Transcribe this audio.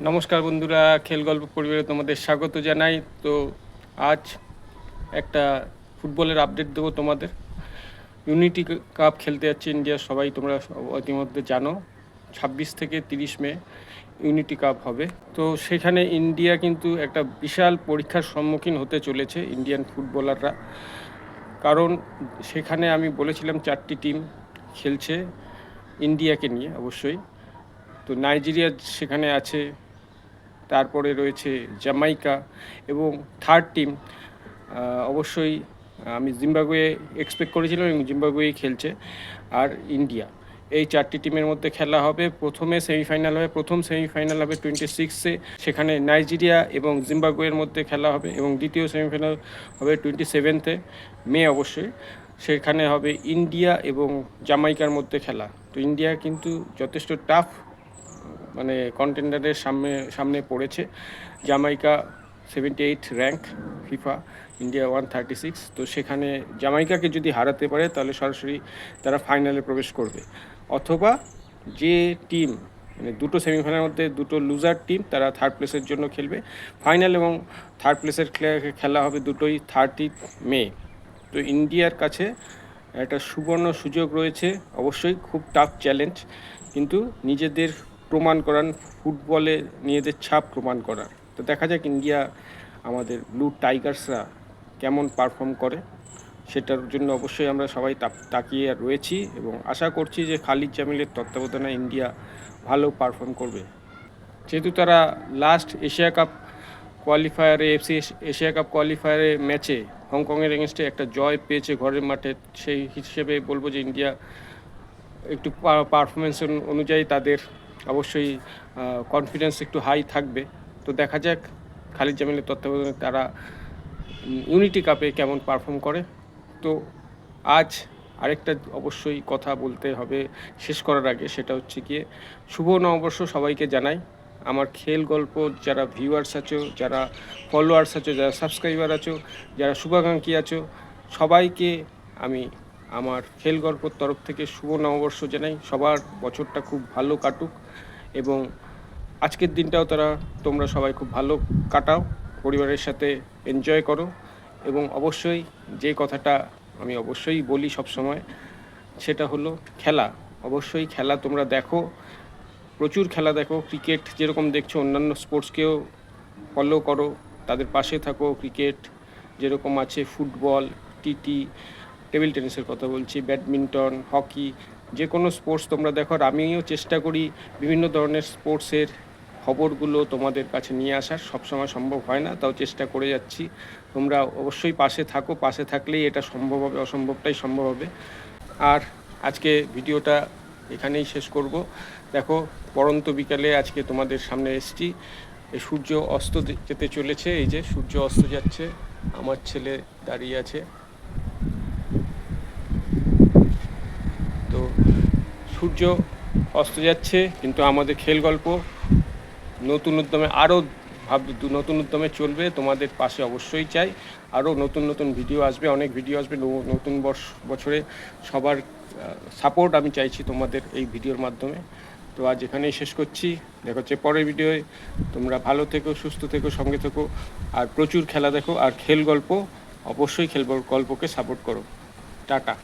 নমস্কার বন্ধুরা, খেল গল্প পরিবারে তোমাদের স্বাগত জানাই। তো আজ একটা ফুটবলের আপডেট দেবো তোমাদের। ইউনিটি কাপ খেলতে যাচ্ছে ইন্ডিয়া, সবাই তোমরা ইতিমধ্যে জানো। 26 থেকে 30 মে ইউনিটি কাপ হবে। তো সেখানে ইন্ডিয়া কিন্তু একটা বিশাল পরীক্ষার সম্মুখীন হতে চলেছে ইন্ডিয়ান ফুটবলাররা। কারণ সেখানে আমি বলেছিলাম 4টি টিম খেলছে ইন্ডিয়াকে নিয়ে অবশ্যই। তো নাইজেরিয়া সেখানে আছে, তারপরে রয়েছে জামাইকা এবং থার্ড টিম অবশ্যই আমি জিম্বাবুয়ে এক্সপেক্ট করেছিলাম এবং জিম্বাবুয়েই খেলছে। আর ইন্ডিয়া, এই 4টি টিমের মধ্যে খেলা হবে। প্রথম সেমিফাইনাল হবে 26-এ, সেখানে নাইজেরিয়া এবং জিম্বাবুয়ের মধ্যে খেলা হবে, এবং দ্বিতীয় সেমিফাইনাল হবে 27 মে অবশ্যই। সেখানে হবে ইন্ডিয়া এবং জামাইকার মধ্যে খেলা। তো ইন্ডিয়া কিন্তু যথেষ্ট টাফ মানে কন্টেন্ডারের সামনে পড়েছে। Jamaica 78 rank FIFA, India 136। তো সেখানে জামাইকাকে যদি হারাতে পারে তাহলে সরাসরি তারা ফাইনালে প্রবেশ করবে, অথবা যে টিম মানে দুটো সেমিফাইনালের মধ্যে দুটো লুজার টিম তারা থার্ড প্লেসের জন্য খেলবে। ফাইনাল এবং থার্ড প্লেসের খেলা হবে দুটোই 30 মে। তো ইন্ডিয়ার কাছে একটা সুবর্ণ সুযোগ রয়েছে, অবশ্যই খুব টাফ চ্যালেঞ্জ, কিন্তু নিজেদের প্রমাণ করান, ফুটবলে নিজেদের ছাপ প্রমাণ করার। তো দেখা যাক ইন্ডিয়া, আমাদের ব্লু টাইগার্সরা কেমন পারফর্ম করে। সেটার জন্য অবশ্যই আমরা সবাই তাকিয়ে রয়েছি এবং আশা করছি যে খালিদ জামিলের তত্ত্বাবধানে ইন্ডিয়া ভালো পারফর্ম করবে। যেহেতু তারা লাস্ট এশিয়া কাপ কোয়ালিফায়ারে এশিয়া কাপ কোয়ালিফায়ারে ম্যাচে হংকংয়ের এগেনস্টে একটা জয় পেয়েছে ঘরের মাঠে, সেই হিসেবে বলবো যে ইন্ডিয়া একটু পারফরমেন্স অনুযায়ী তাদের অবশ্যই কনফিডেন্স একটু হাই থাকবে। তো দেখা যাক খালিদ জামিলের তত্ত্বাবধানে তারা ইউনিটি কাপে কেমন পারফর্ম করে। তো আজ আরেকটা অবশ্যই কথা বলতে হবে শেষ করার আগে, সেটা হচ্ছে গিয়ে শুভ নববর্ষ সবাইকে জানাই। আমার খেল গল্প যারা ভিউয়ার্স আছো, যারা ফলোয়ার্স আছো, যারা সাবস্ক্রাইবার আছো, যারা শুভাকাঙ্ক্ষী আছো, সবাইকে আমি আমার খেল গল্পর তরফ থেকে শুভ নববর্ষ জানাই। সবার বছরটা খুব ভালো কাটুক এবং আজকের দিনটাও তোমরা সবাই খুব ভালো কাটাও, পরিবারের সাথে এনজয় করো। এবং অবশ্যই যে কথাটা আমি অবশ্যই বলি সব সময়, সেটা হলো খেলা। অবশ্যই খেলা তোমরা দেখো, প্রচুর খেলা দেখো। ক্রিকেট যেরকম দেখছো অন্যান্য স্পোর্টসকেও ফলো করো, তাদের পাশে থাকো। ক্রিকেট যেরকম আছে, ফুটবল, টেবিল টেনিসের কথা বলছি, ব্যাডমিন্টন, হকি, যে কোনো স্পোর্টস তোমরা দেখো। আর আমিও চেষ্টা করি বিভিন্ন ধরনের স্পোর্টসের খবরগুলো তোমাদের কাছে নিয়ে আসার। সবসময় সম্ভব হয় না, তাও চেষ্টা করে যাচ্ছি। তোমরা অবশ্যই পাশে থাকো, পাশে থাকলেই এটা সম্ভব হবে, অসম্ভবটাই সম্ভব হবে। আর আজকে ভিডিওটা এখানেই শেষ করব। দেখো, পড়ন্ত বিকালে আজকে তোমাদের সামনে এসেছি। এই সূর্য অস্ত যেতে চলেছে, এই যে সূর্য অস্ত যাচ্ছে, আমার ছেলে দাঁড়িয়ে আছে। তো সূর্য অস্ত যাচ্ছে, কিন্তু আমাদের খেল গল্প নতুন উদ্যমে নতুন উদ্যমে চলবে। তোমাদের পাশে অবশ্যই চাই, আরও নতুন নতুন ভিডিও আসবে, অনেক ভিডিও আসবে নতুন বছরে। সবার সাপোর্ট আমি চাইছি তোমাদের এই ভিডিওর মাধ্যমে। তো আজ এখানেই শেষ করছি, দেখা হচ্ছে পরের ভিডিওয়ে। তোমরা ভালো থেকো, সুস্থ থেকো, সঙ্গে থেকো, আর প্রচুর খেলা দেখো। আর খেল গল্প অবশ্যই গল্পকে সাপোর্ট করো। টাটা।